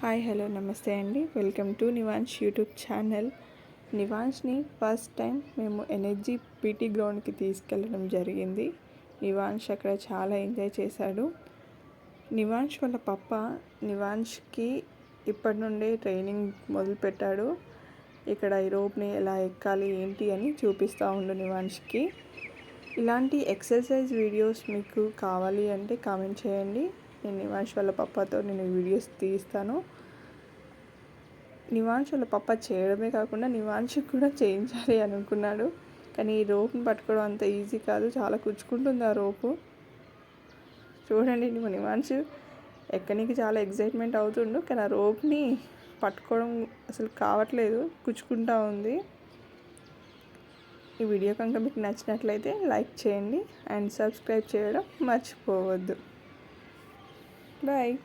Hi hello నమస్తే అండి. Welcome to Nivansh YouTube channel. నివాన్ష్ని ఫస్ట్ టైం మేము ఎనర్జీ పీటీ గ్రౌండ్కి తీసుకెళ్ళడం జరిగింది. నివాన్ష్ అక్కడ చాలా ఎంజాయ్ చేశాడు. నివాన్ష్ వాళ్ళ పప్ప నివాన్ష్కి ఇప్పటి నుండే ట్రైనింగ్ మొదలుపెట్టాడు. ఇక్కడ ఈ రోప్ని ఎలా ఎక్కాలి ఏంటి అని చూపిస్తూ ఉండు నివాన్ష్కి. ఇలాంటి ఎక్సర్సైజ్ వీడియోస్ మీకు కావాలి అంటే కామెంట్ చేయండి. నేను నివాన్ష్ వాళ్ళ పప్పతో వీడియోస్ తీస్తాను. నివాన్ష్ వాళ్ళ పప్ప చేయడమే కాకుండా నివాన్ష్కి కూడా చేయించాలి అనుకున్నాడు. కానీ ఈ రోప్ని పట్టుకోవడం అంత ఈజీ కాదు, చాలా కుచ్చుకుంటుంది ఆ రోపు. చూడండి, నివాన్ష్ ఎక్కడానికి చాలా ఎగ్జైట్మెంట్ అవుతుండు, కానీ ఆ రోప్ని పట్టుకోవడం అసలు కావట్లేదు, కుచ్చుకుంటూ ఉంది. ఈ వీడియో కనుక మీకు నచ్చినట్లయితే లైక్ చేయండి అండ్ సబ్స్క్రైబ్ చేయడం మర్చిపోవద్దు. Bye.